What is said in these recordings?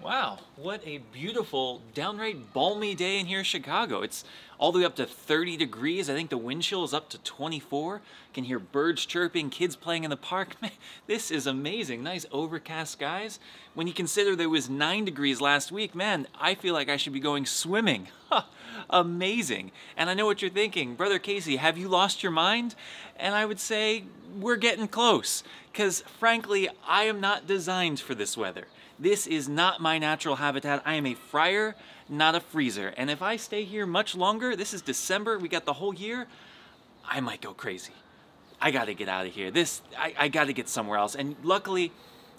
Wow, what a beautiful, downright balmy day in here in Chicago. It's all the way up to 30 degrees. I think the wind chill is up to 24. Can hear birds chirping, kids playing in the park. Man, this is amazing. Nice overcast skies. When you consider there was 9 degrees last week, man, I feel like I should be going swimming. Amazing. And I know what you're thinking. Brother Casey, have you lost your mind? And I would say we're getting close. Because frankly, I am not designed for this weather. This is not my natural habitat. I am a friar, not a freezer. And if I stay here much longer, this is December, we got the whole year, I might go crazy. I gotta get out of here. I gotta get somewhere else. And luckily,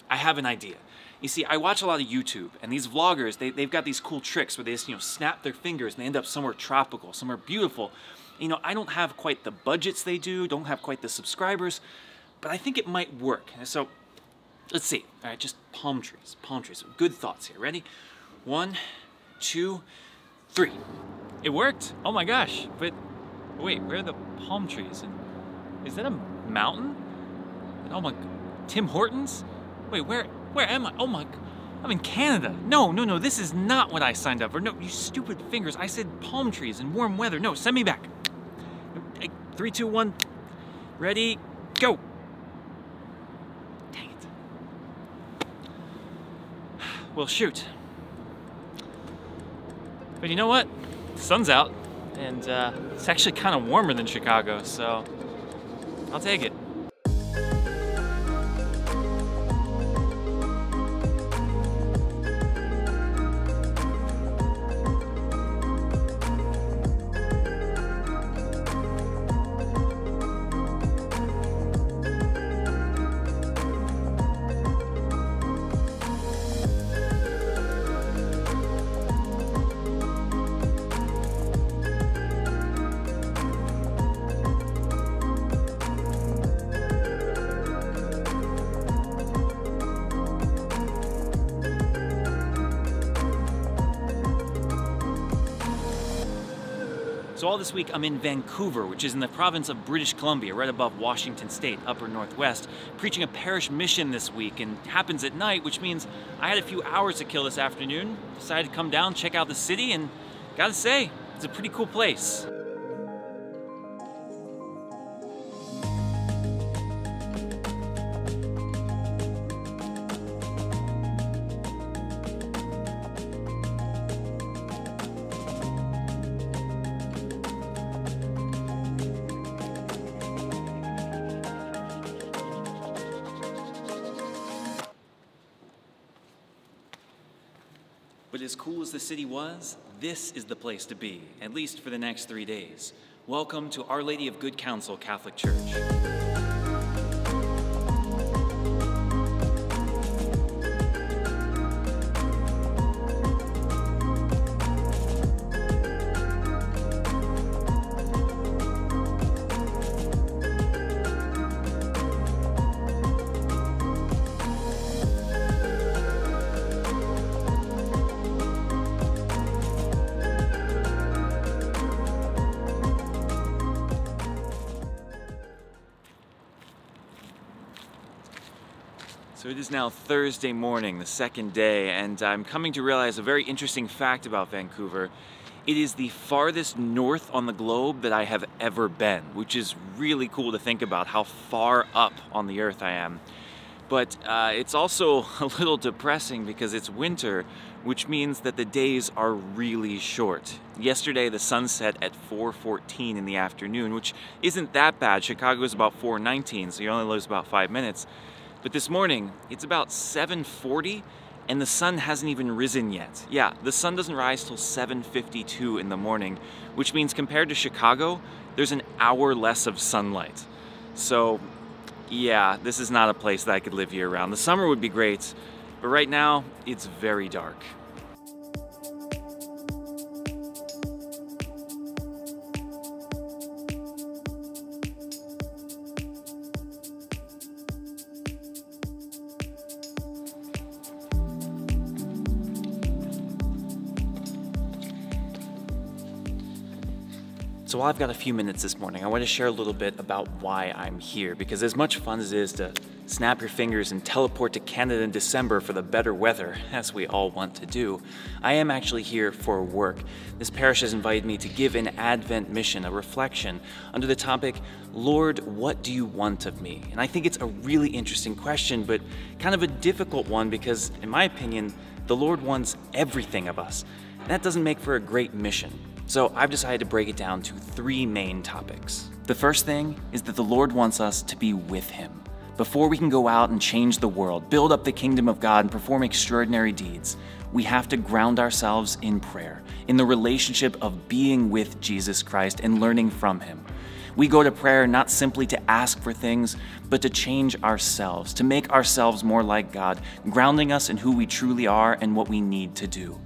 I have an idea. You see, I watch a lot of YouTube, and these vloggers, they've got these cool tricks where they just, snap their fingers and they end up somewhere tropical, somewhere beautiful. I don't have quite the budgets they do, don't have quite the subscribers, but I think it might work. So, let's see. All right, just palm trees. Palm trees. Good thoughts here. Ready? 1, 2, 3. It worked. Oh my gosh. But wait, where are the palm trees? And is that a mountain? And oh my, Tim Hortons? Wait, where am I? Oh my, I'm in Canada. No, this is not what I signed up for. No, you stupid fingers. I said palm trees and warm weather. No, send me back. 3, 2, 1. Ready? Go. Well, shoot. But you know what? The sun's out, and it's actually kind of warmer than Chicago, so I'll take it. So all this week I'm in Vancouver, which is in the province of British Columbia, right above Washington State, upper northwest, preaching a parish mission this week, and it happens at night, which means I had a few hours to kill this afternoon, decided to come down, check out the city, and gotta say, it's a pretty cool place. But as cool as the city was, this is the place to be, at least for the next 3 days. Welcome to Our Lady of Good Counsel Catholic Church. So it is now Thursday morning, the second day, and I'm coming to realize a very interesting fact about Vancouver. It is the farthest north on the globe that I have ever been, which is really cool to think about how far up on the earth I am. But it's also a little depressing because it's winter, which means that the days are really short. Yesterday the sun set at 4:14 in the afternoon, which isn't that bad. Chicago is about 4:19, so you only lose about 5 minutes. But this morning, it's about 7:40, and the sun hasn't even risen yet. Yeah, the sun doesn't rise till 7:52 in the morning, which means compared to Chicago, there's an hour less of sunlight. So, yeah, this is not a place that I could live year-round. The summer would be great, but right now, it's very dark. So while I've got a few minutes this morning, I want to share a little bit about why I'm here, because as much fun as it is to snap your fingers and teleport to Canada in December for the better weather, as we all want to do, I am actually here for work. This parish has invited me to give an Advent mission, a reflection, under the topic, Lord, what do you want of me? And I think it's a really interesting question, but kind of a difficult one because, in my opinion, the Lord wants everything of us. And that doesn't make for a great mission. So I've decided to break it down to three main topics. The first thing is that the Lord wants us to be with Him. Before we can go out and change the world, build up the kingdom of God, and perform extraordinary deeds, we have to ground ourselves in prayer, in the relationship of being with Jesus Christ and learning from Him. We go to prayer not simply to ask for things, but to change ourselves, to make ourselves more like God, grounding us in who we truly are and what we need to do.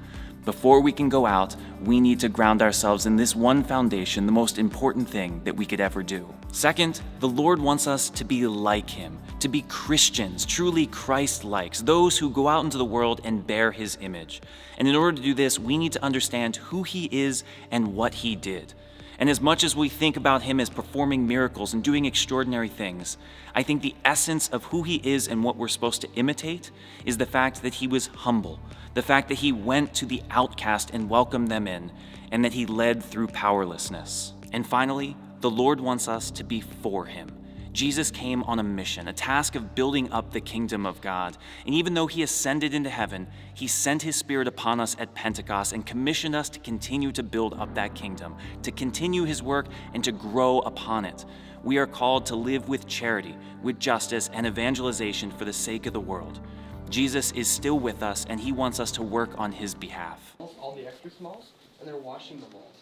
Before we can go out, we need to ground ourselves in this one foundation, the most important thing that we could ever do. Second, the Lord wants us to be like Him, to be Christians, truly Christ-likes, those who go out into the world and bear His image. And in order to do this, we need to understand who He is and what He did. And as much as we think about Him as performing miracles and doing extraordinary things, I think the essence of who He is and what we're supposed to imitate is the fact that He was humble, the fact that He went to the outcast and welcomed them in, and that He led through powerlessness. And finally, the Lord wants us to be for Him. Jesus came on a mission, a task of building up the kingdom of God. And even though He ascended into heaven, He sent His Spirit upon us at Pentecost and commissioned us to continue to build up that kingdom, to continue His work and to grow upon it. We are called to live with charity, with justice and evangelization for the sake of the world. Jesus is still with us and He wants us to work on His behalf. All the extra smalls, and they're washing the walls.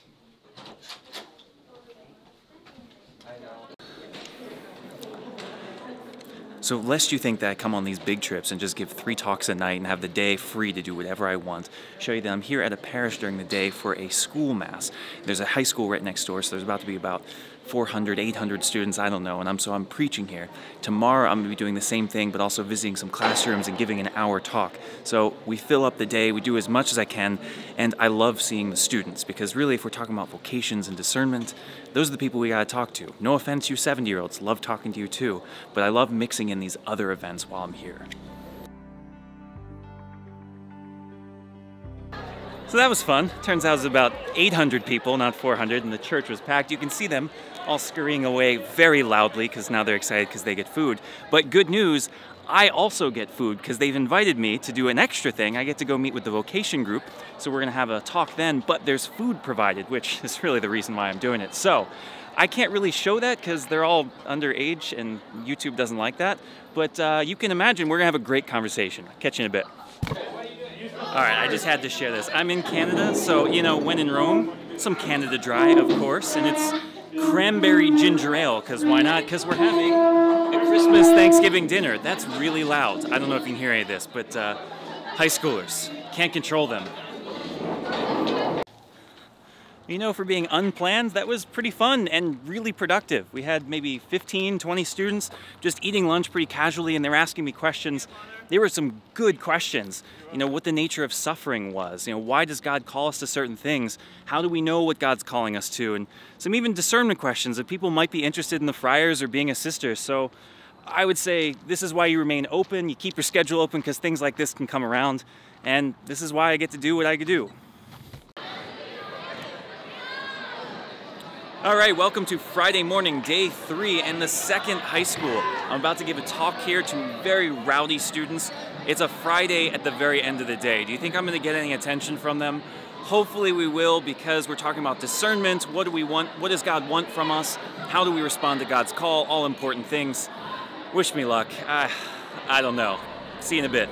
I know. So lest you think that I come on these big trips and just give 3 talks a night and have the day free to do whatever I want, show you that I'm here at a parish during the day for a school mass. There's a high school right next door, so there's about to be about 400, 800 students, I don't know, and I'm preaching here. Tomorrow I'm going to be doing the same thing, but also visiting some classrooms and giving an hour talk. So we fill up the day, we do as much as I can, and I love seeing the students, because really if we're talking about vocations and discernment, those are the people we got to talk to. No offense, you 70-year-olds, love talking to you too, but I love mixing in these other events while I'm here. So that was fun. Turns out it was about 800 people, not 400, and the church was packed. You can see them all scurrying away very loudly because now they're excited because they get food. But good news, I also get food because they've invited me to do an extra thing. I get to go meet with the vocation group, so we're going to have a talk then, but there's food provided, which is really the reason why I'm doing it. So I can't really show that because they're all underage and YouTube doesn't like that, but you can imagine we're going to have a great conversation. Catch you in a bit. Alright, I just had to share this. I'm in Canada, so, you know, when in Rome, some Canada Dry, of course, and it's cranberry ginger ale, because why not? Because we're having a Christmas Thanksgiving dinner. That's really loud. I don't know if you can hear any of this, but high schoolers, can't control them. You know, for being unplanned, that was pretty fun and really productive. We had maybe 15, 20 students just eating lunch pretty casually, and they were asking me questions. There were some good questions. You know, what the nature of suffering was. You know, why does God call us to certain things? How do we know what God's calling us to? And some even discernment questions that people might be interested in the friars or being a sister. So I would say this is why you remain open. You keep your schedule open because things like this can come around. And this is why I get to do what I do. All right, welcome to Friday morning, day 3, and the second high school. I'm about to give a talk here to very rowdy students. It's a Friday at the very end of the day. Do you think I'm going to get any attention from them? Hopefully we will, because we're talking about discernment. What do we want? What does God want from us? How do we respond to God's call? All important things. Wish me luck. I don't know. See you in a bit.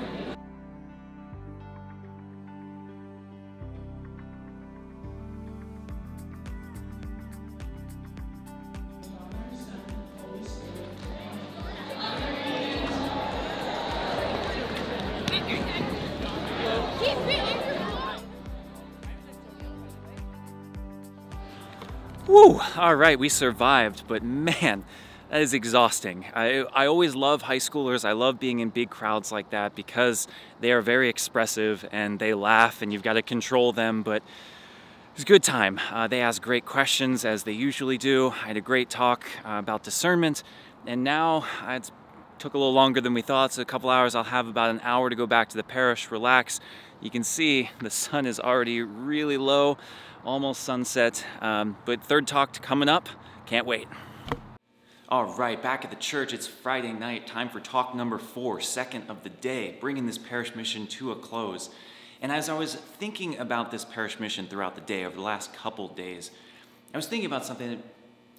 Woo! All right, we survived, but man, that is exhausting. I always love high schoolers. I love being in big crowds like that because they are very expressive and they laugh and you've got to control them, but was a good time. They asked great questions, as they usually do. I had a great talk about discernment, and now it took a little longer than we thought, so a couple hours. I'll have about an hour to go back to the parish, relax. You can see the sun is already really low, almost sunset, but third talk coming up. Can't wait. All right, back at the church, it's Friday night, time for talk number 4, second of the day, bringing this parish mission to a close. And as I was thinking about this parish mission throughout the day, over the last couple days, I was thinking about something.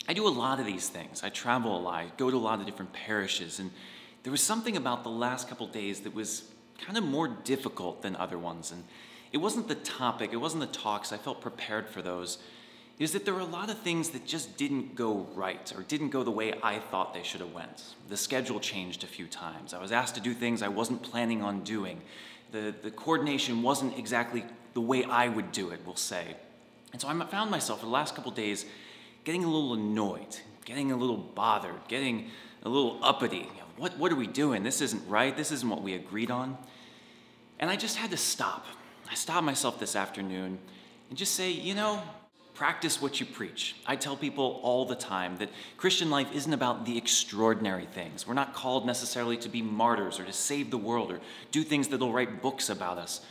I do a lot of these things. I travel a lot, I go to a lot of different parishes, and there was something about the last couple days that was kind of more difficult than other ones. And it wasn't the topic, it wasn't the talks, I felt prepared for those. Is that there were a lot of things that just didn't go right, or didn't go the way I thought they should have went. The schedule changed a few times. I was asked to do things I wasn't planning on doing. The coordination wasn't exactly the way I would do it, we'll say. And so I found myself for the last couple days getting a little annoyed, getting a little bothered, getting a little uppity. What are we doing? This isn't right. This isn't what we agreed on. And I just had to stop. I stopped myself this afternoon and just say, practice what you preach. I tell people all the time that Christian life isn't about the extraordinary things. We're not called necessarily to be martyrs or to save the world or do things that'll write books about us.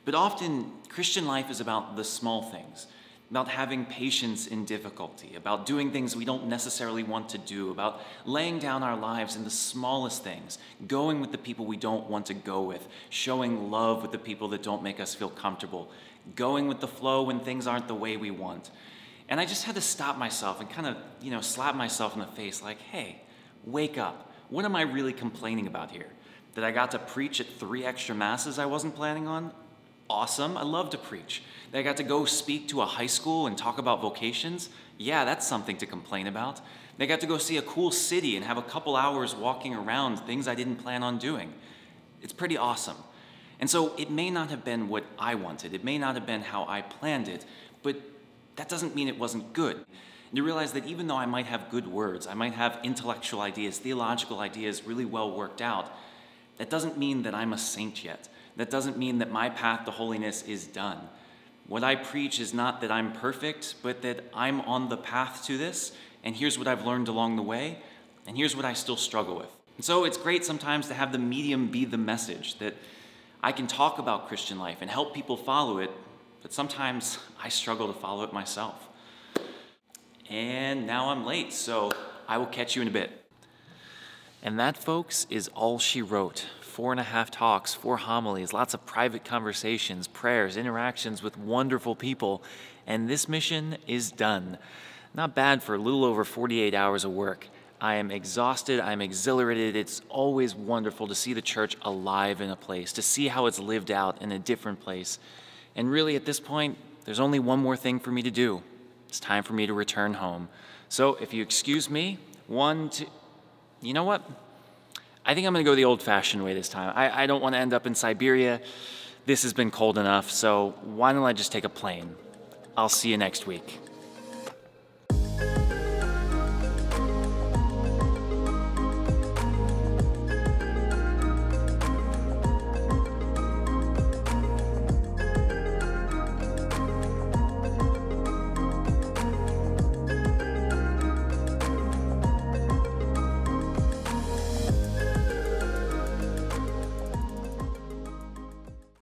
But often, Christian life is about the small things, about having patience in difficulty, about doing things we don't necessarily want to do, about laying down our lives in the smallest things, going with the people we don't want to go with, showing love with the people that don't make us feel comfortable, going with the flow when things aren't the way we want. And I just had to stop myself and kind of, slap myself in the face like, hey, wake up. What am I really complaining about here? That I got to preach at 3 extra masses I wasn't planning on? Awesome, I love to preach. That I got to go speak to a high school and talk about vocations? Yeah, that's something to complain about. That I got to go see a cool city and have a couple hours walking around things I didn't plan on doing. It's pretty awesome. And so it may not have been what I wanted. It may not have been how I planned it, but that doesn't mean it wasn't good. And to realize that even though I might have good words, I might have intellectual ideas, theological ideas really well worked out, that doesn't mean that I'm a saint yet. That doesn't mean that my path to holiness is done. What I preach is not that I'm perfect, but that I'm on the path to this, and here's what I've learned along the way, and here's what I still struggle with. And so it's great sometimes to have the medium be the message, that I can talk about Christian life and help people follow it, but sometimes I struggle to follow it myself. And now I'm late, so I will catch you in a bit. And that, folks, is all she wrote. 4.5 talks, 4 homilies, lots of private conversations, prayers, interactions with wonderful people, and this mission is done. Not bad for a little over 48 hours of work. I am exhausted, I'm exhilarated. It's always wonderful to see the church alive in a place, to see how it's lived out in a different place. And really at this point, there's only one more thing for me to do. It's time for me to return home. So if you excuse me, 1, 2, you know what? I think I'm gonna go the old-fashioned way this time. I don't wanna end up in Siberia. This has been cold enough, so why don't I just take a plane? I'll see you next week.